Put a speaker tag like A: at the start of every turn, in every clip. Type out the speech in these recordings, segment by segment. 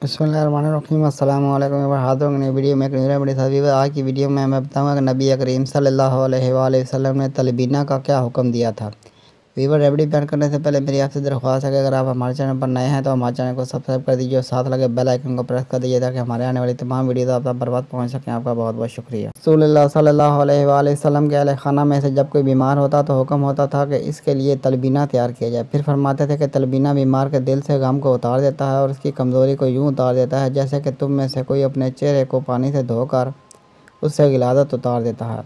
A: बिस्मिल्लाहिर्रहमानिर्रहीम अस्सलाम वालेकुम हाथों नई वीडियो में आज की वीडियो में मैं बताऊंगा कि नबी करीम सल्लल्लाहु अलैहि वसल्लम ने तलबीना का क्या हुक्म दिया था। वीवर रेवड़ी बैन करने से पहले मेरी आपसे दरख्वास्त है कि अगर आप हमारे चैनल पर नए हैं तो हमारे चैनल को सब्सक्राइब कर दीजिए और साथ लगे बेल आइकन को प्रेस कर दीजिए ताकि हमारे आने वाली तमाम वीडियो आप तक बर्बाद पहुंच सकें। आपका बहुत बहुत शुक्रिया। रसूलुल्लाह सल्लल्लाहु अलैहि वसल्लम के अहले खाना में से जब कोई बीमार होता तो हुक्म होता था कि इसके लिए तलबीना तैयार किया जाए। फिर फरमाते थे कि तलबीना बीमार के दिल से गम को उतार देता है और उसकी कमज़ोरी को यूँ उतार देता है जैसे कि तुम में से कोई अपने चेहरे को पानी से धोकर उससे गिलादत उतार देता है।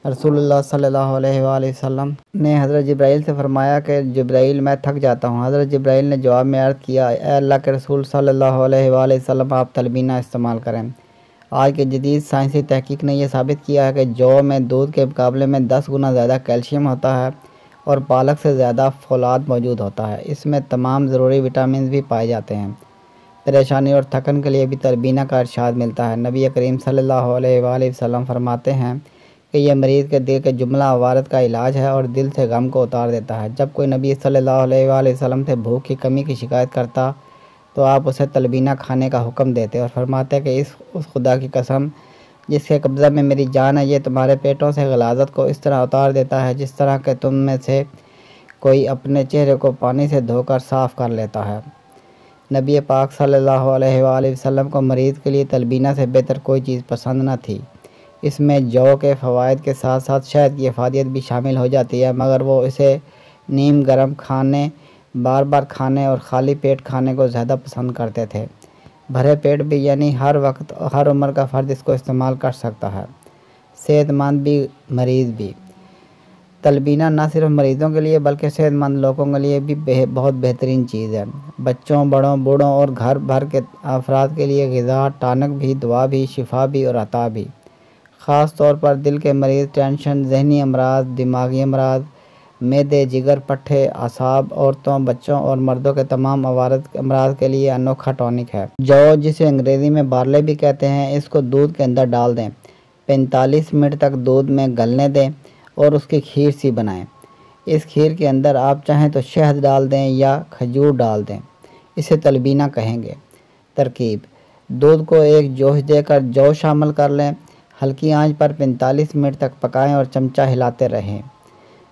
A: रसूलुल्लाह सल्लल्लाहु अलैहि वसल्लम ने हज़रत जिब्राइल से फरमाया कि जिब्राइल मैं थक जाता हूँ। हज़रत जिब्राइल ने जवाब में अर्ज़ किया, ए अल्लाह के रसूल सल्लल्लाहु अलैहि वसल्लम आप तलबीना इस्तेमाल करें। आज के जदीद साइंसी तहकीक ने यह साबित किया है कि जौ में दूध के मुकाबले में 10 गुना ज़्यादा कैल्शियम होता है और पालक से ज़्यादा फौलाद मौजूद होता है। इसमें तमाम ज़रूरी विटामिन भी पाए जाते हैं। परेशानी और थकन के लिए भी तलबीना का इरशाद मिलता है। नबी करीम सल्लल्लाहु अलैहि वसल्लम फरमाते हैं कि यह मरीज़ के दिल के जुमला अवारत का इलाज है और दिल से गम को उतार देता है। जब कोई नबी सल्लल्लाहु अलैहि वसल्लम से भूख की कमी की शिकायत करता तो आप उसे तलबीना खाने का हुक्म देते और फरमाते कि उस खुदा की कसम जिसके कब्ज़ा में मेरी जान है, ये तुम्हारे पेटों से गलाज़त को इस तरह उतार देता है जिस तरह के तुम में से कोई अपने चेहरे को पानी से धोकर साफ़ कर लेता है। नबी पाक सल्लल्लाहु अलैहि वसल्लम को मरीज़ के लिए तलबीना से बेहतर कोई चीज़ पसंद न थी। इसमें जौ के फ़वाइद के साथ साथ शहद की अफादियत भी शामिल हो जाती है, मगर वो इसे नीम गर्म खाने, बार बार खाने और खाली पेट खाने को ज़्यादा पसंद करते थे। भरे पेट भी यानी हर वक्त हर उम्र का फ़र्द इसको इस्तेमाल कर सकता है, सेहतमंद भी मरीज़ भी। तलबीना न सिर्फ मरीज़ों के लिए बल्कि सेहतमंद लोगों के लिए भी बहुत बेहतरीन चीज़ है। बच्चों, बड़ों, बूढ़ों और घर भर के अफराद के लिए ग़िज़ा, टानक भी, दुआ भी, शिफा भी और अता भी। ख़ास तौर पर दिल के मरीज़, टेंशन, ज़हनी अमराज, दिमागी अमराज, मैदे, जिगर, पट्ठे, असाब, औरतों, बच्चों और मर्दों के तमाम अमराज के लिए अनोखा टॉनिक है। जौ, जिसे अंग्रेज़ी में बार्ले भी कहते हैं, इसको दूध के अंदर डाल दें, 45 मिनट तक दूध में गलने दें और उसकी खीर सी बनाएं। इस खीर के अंदर आप चाहें तो शहद डाल दें या खजूर डाल दें। इसे तलबीना कहेंगे। तरकीब: दूध को एक जोश देकर जौ शामिल कर लें, हल्की आंच पर 45 मिनट तक पकाएं और चमचा हिलाते रहें।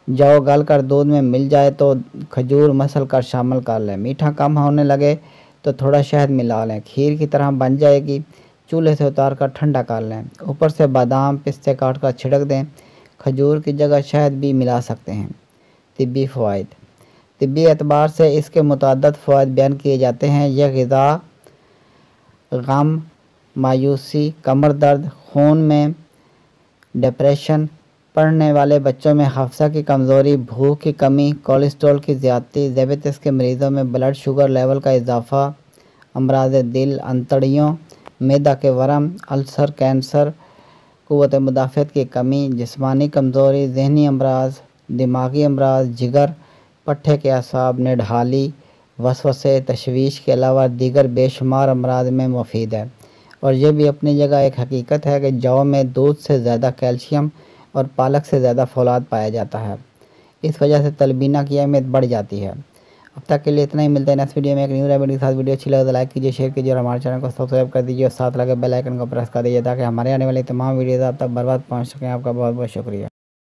A: जौ गल कर दूध में मिल जाए तो खजूर मसल कर शामिल कर लें। मीठा कम होने लगे तो थोड़ा शहद मिला लें। खीर की तरह बन जाएगी। चूल्हे से उतार कर ठंडा कर लें। ऊपर से बादाम, पिस्ते काट कर छिड़क दें। खजूर की जगह शहद भी मिला सकते हैं। तिब्बी फ़वाइद: तिब्बी एतबार से इसके मुतअद्दिद फ़वाइद बयान किए जाते हैं। यह ग़िज़ा गम, मायूसी, कमर दर्द, खून में डिप्रेशन, पढ़ने वाले बच्चों में हाफ़ज़ा की कमज़ोरी, भूख की कमी, कोलेस्ट्रॉल की ज़्यादती, ज़ियादतीस के मरीज़ों में ब्लड शुगर लेवल का इजाफ़ा, अमराज़ दिल, अंतड़ियों, मैदा के वरम, अल्सर, कैंसर, क़ुव्वत मुदाफ़अत की कमी, जिस्मानी कमज़ोरी, ज़हनी अमराज, दिमागी अमराज, जिगर, पट्ठे के असाब, निढाली, वसवसे, तशवीश के अलावा दीगर बेशुमार अमराज में मुफीद है। और यह भी अपनी जगह एक हकीकत है कि जौ में दूध से ज़्यादा कैल्शियम और पालक से ज़्यादा फौलाद पाया जाता है। इस वजह से तलबीना की अहमियत बढ़ जाती है। अब तक के लिए इतना ही। मिलते हैं नेक्स्ट वीडियो में एक न्यू रेमेडी के साथ। वीडियो अच्छी लगे तो लाइक कीजिए, शेयर कीजिए और हमारे चैनल को सब्सक्राइब कर दीजिए और साथ लगे बेल आइकन को प्रेस कर दीजिए ताकि हमारे आने वाली तमाम वीडियोज़ आप तक बर्बाद पहुँच सकें। आपका बहुत बहुत शुक्रिया।